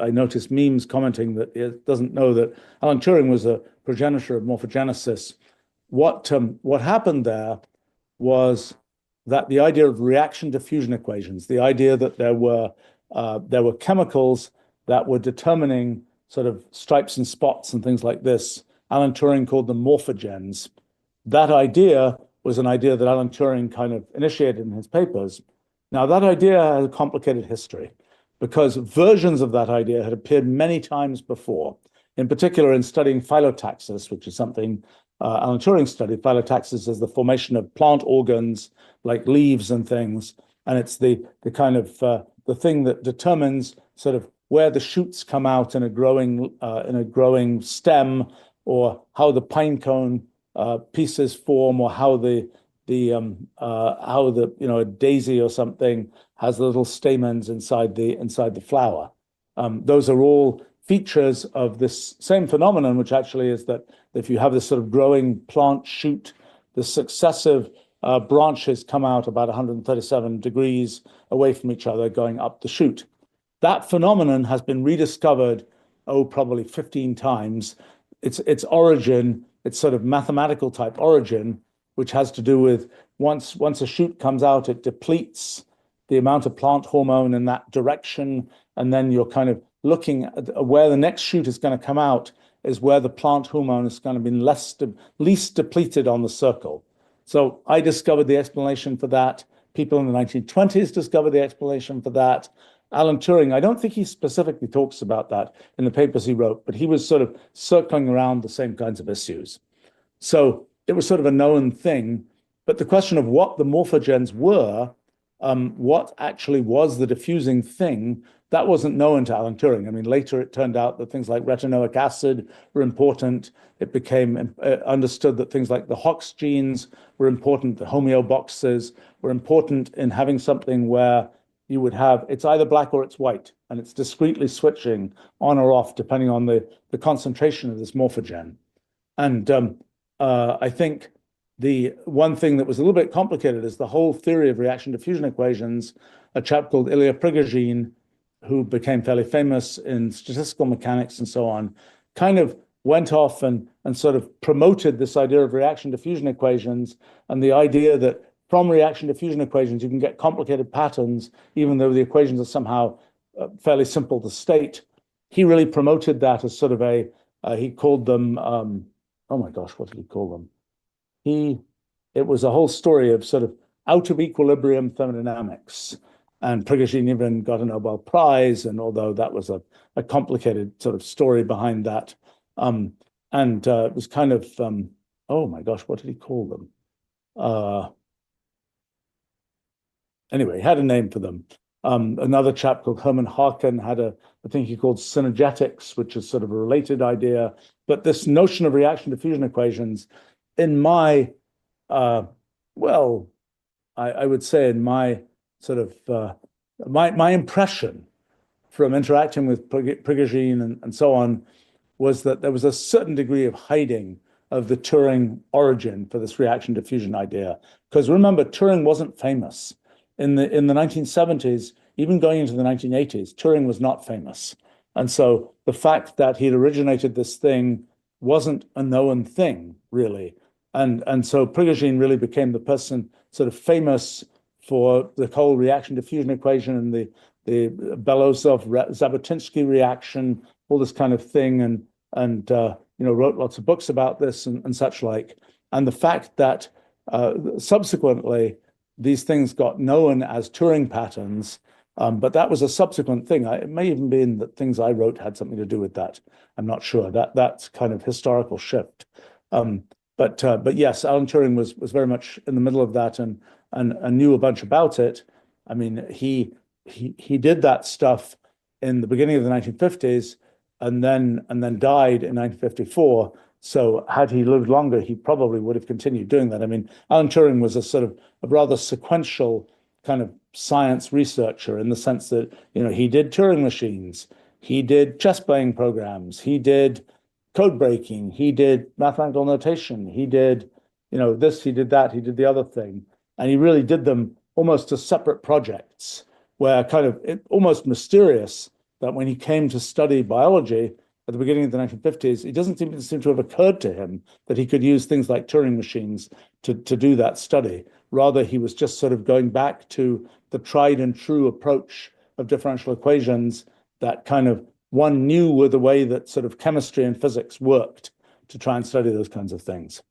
I noticed memes commenting that it doesn't know that Alan Turing was a progenitor of morphogenesis. What happened there was that the idea of reaction diffusion equations, the idea that there were chemicals that were determining sort of stripes and spots and things like this. Alan Turing called them morphogens. That idea was an idea that Alan Turing kind of initiated in his papers. Now, that idea has a complicated history because versions of that idea had appeared many times before, in particular in studying phyllotaxis, which is something Alan Turing studied. Phyllotaxis is the formation of plant organs like leaves and things, and it's the kind of the thing that determines sort of where the shoots come out in a growing stem, or how the pine cone pieces form, or how a daisy or something has little stamens inside the flower. Those are all features of this same phenomenon, which actually is that if you have this sort of growing plant shoot, the successive branches come out about 137 degrees away from each other, going up the shoot. That phenomenon has been rediscovered, probably 15 times. Its origin, its sort of mathematical type origin, which has to do with once a shoot comes out, it depletes the amount of plant hormone in that direction, and then you're kind of looking at where the next shoot is going to come out is where the plant hormone is going to be least depleted on the circle. So I discovered the explanation for that. People in the 1920s discovered the explanation for that. Alan Turing, I don't think he specifically talks about that in the papers he wrote, but he was sort of circling around the same kinds of issues. So it was sort of a known thing. But the question of what the morphogens were, what actually was the diffusing thing, that wasn't known to Alan Turing. I mean, later it turned out that things like retinoic acid were important. It became understood that things like the Hox genes were important. The homeoboxes were important in having something where you would have, it's either black or it's white, and it's discretely switching on or off depending on the concentration of this morphogen. And I think the one thing that was a little bit complicated is the whole theory of reaction diffusion equations. A chap called Ilya Prigogine, who became fairly famous in statistical mechanics and so on, kind of went off and sort of promoted this idea of reaction diffusion equations, and the idea that from reaction diffusion equations, you can get complicated patterns, even though the equations are somehow fairly simple to state. He really promoted that as sort of he called them, oh my gosh, what did he call them? It was a whole story of sort of out of equilibrium thermodynamics. And Prigogine even got a Nobel Prize, and although that was a complicated sort of story behind that, it was kind of, oh my gosh, what did he call them? Anyway, he had a name for them. Another chap called Herman Harkin had I think he called synergetics, which is sort of a related idea. But this notion of reaction diffusion equations, in my, I would say in my sort of, my impression from interacting with Prigogine and so on was that there was a certain degree of hiding of the Turing origin for this reaction diffusion idea. Because remember, Turing wasn't famous. In the 1970s, even going into the 1980s, Turing was not famous. And so the fact that he'd originated this thing wasn't a known thing, really. And so Prigogine really became the person sort of famous for the whole reaction diffusion equation and the Belousov-Zhabotinsky reaction, all this kind of thing, and wrote lots of books about this and such like. And the fact that subsequently these things got known as Turing patterns, but that was a subsequent thing. It may even be that things I wrote had something to do with that. I'm not sure. That's kind of historical shift. But yes, Alan Turing was very much in the middle of that and knew a bunch about it. I mean, he did that stuff in the beginning of the 1950s, and then died in 1954. So had he lived longer, he probably would have continued doing that. I mean, Alan Turing was a sort of a rather sequential kind of science researcher in the sense that, he did Turing machines, he did chess playing programs, he did code breaking, he did mathematical notation, he did, this, he did that, he did the other thing. And he really did them almost as separate projects where kind of almost mysterious. that when he came to study biology at the beginning of the 1950s, it doesn't seem to have occurred to him that he could use things like Turing machines to do that study. Rather, he was just sort of going back to the tried and true approach of differential equations that kind of one knew were the way that sort of chemistry and physics worked to try and study those kinds of things.